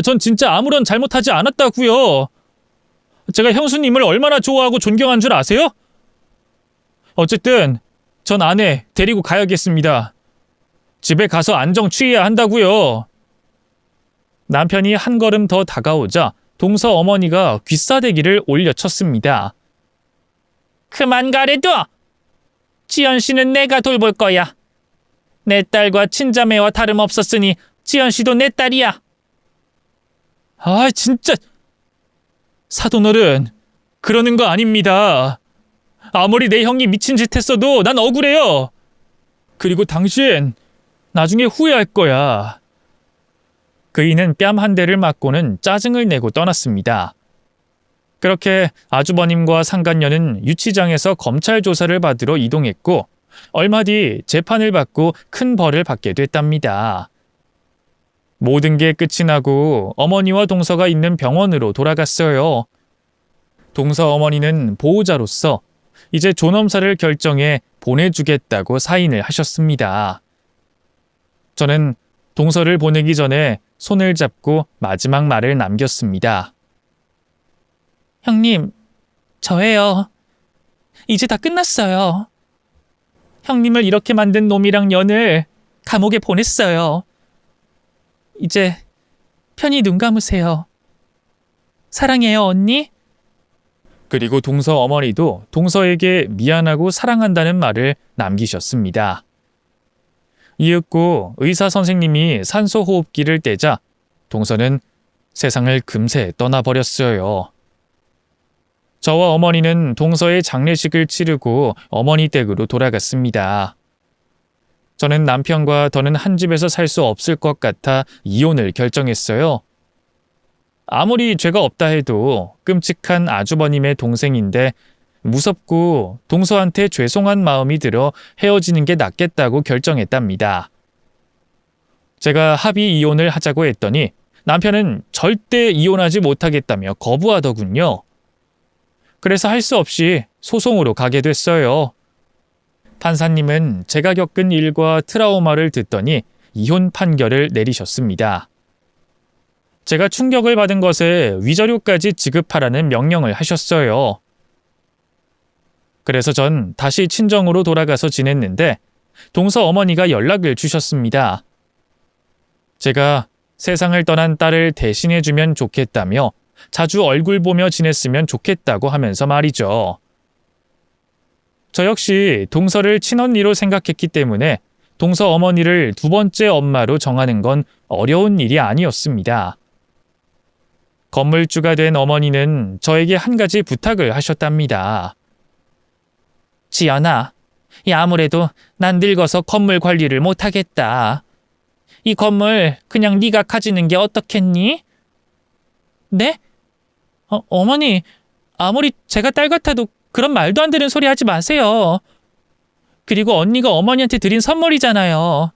전 진짜 아무런 잘못하지 않았다고요. 제가 형수님을 얼마나 좋아하고 존경한 줄 아세요? 어쨌든 전 아내 데리고 가야겠습니다. 집에 가서 안정 취해야 한다고요. 남편이 한 걸음 더 다가오자 동서 어머니가 귀싸대기를 올려쳤습니다. 그만 가래둬. 지연 씨는 내가 돌볼 거야. 내 딸과 친자매와 다름없었으니 지연 씨도 내 딸이야. 아 진짜. 사돈어른, 그러는 거 아닙니다. 아무리 내 형이 미친 짓 했어도 난 억울해요. 그리고 당신 나중에 후회할 거야. 그이는 뺨 한 대를 맞고는 짜증을 내고 떠났습니다. 그렇게 아주버님과 상간녀는 유치장에서 검찰 조사를 받으러 이동했고 얼마 뒤 재판을 받고 큰 벌을 받게 됐답니다. 모든 게 끝이 나고 어머니와 동서가 있는 병원으로 돌아갔어요. 동서 어머니는 보호자로서 이제 존엄사를 결정해 보내주겠다고 사인을 하셨습니다. 저는 동서를 보내기 전에 손을 잡고 마지막 말을 남겼습니다. 형님, 저예요. 이제 다 끝났어요. 형님을 이렇게 만든 놈이랑 연을 감옥에 보냈어요. 이제 편히 눈 감으세요. 사랑해요, 언니. 그리고 동서 어머니도 동서에게 미안하고 사랑한다는 말을 남기셨습니다. 이윽고 의사 선생님이 산소호흡기를 떼자 동서는 세상을 금세 떠나버렸어요. 저와 어머니는 동서의 장례식을 치르고 어머니 댁으로 돌아갔습니다. 저는 남편과 더는 한 집에서 살 수 없을 것 같아 이혼을 결정했어요. 아무리 죄가 없다 해도 끔찍한 아주버님의 동생인데 무섭고 동서한테 죄송한 마음이 들어 헤어지는 게 낫겠다고 결정했답니다. 제가 합의 이혼을 하자고 했더니 남편은 절대 이혼하지 못하겠다며 거부하더군요. 그래서 할 수 없이 소송으로 가게 됐어요. 판사님은 제가 겪은 일과 트라우마를 듣더니 이혼 판결을 내리셨습니다. 제가 충격을 받은 것에 위자료까지 지급하라는 명령을 하셨어요. 그래서 전 다시 친정으로 돌아가서 지냈는데 동서 어머니가 연락을 주셨습니다. 제가 세상을 떠난 딸을 대신해주면 좋겠다며 자주 얼굴 보며 지냈으면 좋겠다고 하면서 말이죠. 저 역시 동서를 친언니로 생각했기 때문에 동서 어머니를 두 번째 엄마로 정하는 건 어려운 일이 아니었습니다. 건물주가 된 어머니는 저에게 한 가지 부탁을 하셨답니다. 지연아, 아무래도 난 늙어서 건물 관리를 못하겠다. 이 건물 그냥 네가 가지는 게 어떻겠니? 네? 어머니, 아무리 제가 딸 같아도 그런 말도 안 되는 소리 하지 마세요. 그리고 언니가 어머니한테 드린 선물이잖아요.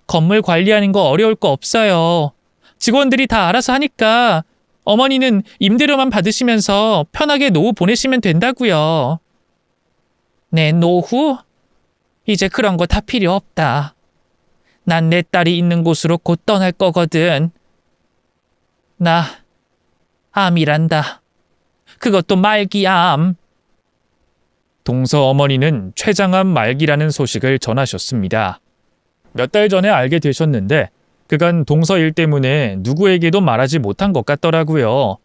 건물 관리하는 거 어려울 거 없어요. 직원들이 다 알아서 하니까 어머니는 임대료만 받으시면서 편하게 노후 보내시면 된다고요. 내 노후? 이제 그런 거 다 필요 없다. 난 내 딸이 있는 곳으로 곧 떠날 거거든. 나 암이란다. 그것도 말기암. 동서 어머니는 췌장암 말기라는 소식을 전하셨습니다. 몇 달 전에 알게 되셨는데 그간 동서 일 때문에 누구에게도 말하지 못한 것 같더라고요.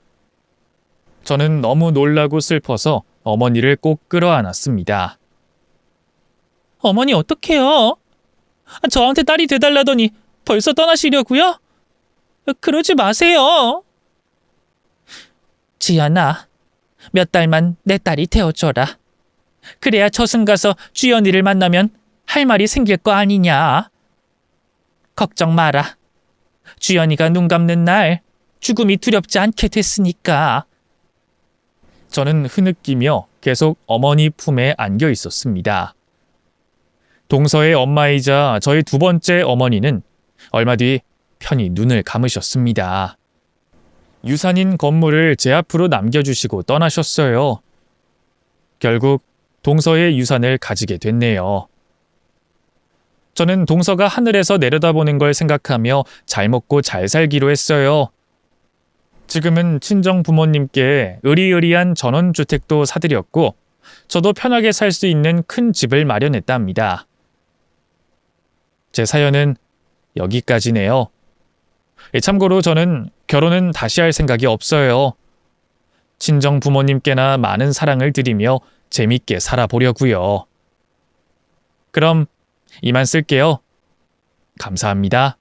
저는 너무 놀라고 슬퍼서 어머니를 꼭 끌어안았습니다. 어머니 어떡해요? 저한테 딸이 돼달라더니 벌써 떠나시려고요? 그러지 마세요. 지연아, 몇 달만 내 딸이 되어줘라. 그래야 저승 가서 주연이를 만나면 할 말이 생길 거 아니냐. 걱정 마라. 주연이가 눈 감는 날 죽음이 두렵지 않게 됐으니까. 저는 흐느끼며 계속 어머니 품에 안겨 있었습니다. 동서의 엄마이자 저의 두 번째 어머니는 얼마 뒤 편히 눈을 감으셨습니다. 유산인 건물을 제 앞으로 남겨주시고 떠나셨어요. 결국 동서의 유산을 가지게 됐네요. 저는 동서가 하늘에서 내려다보는 걸 생각하며 잘 먹고 잘 살기로 했어요. 지금은 친정 부모님께 의리의리한 전원주택도 사드렸고 저도 편하게 살 수 있는 큰 집을 마련했답니다. 제 사연은 여기까지네요. 참고로 저는 결혼은 다시 할 생각이 없어요. 친정 부모님께나 많은 사랑을 드리며 재밌게 살아보려고요. 그럼 이만 쓸게요. 감사합니다.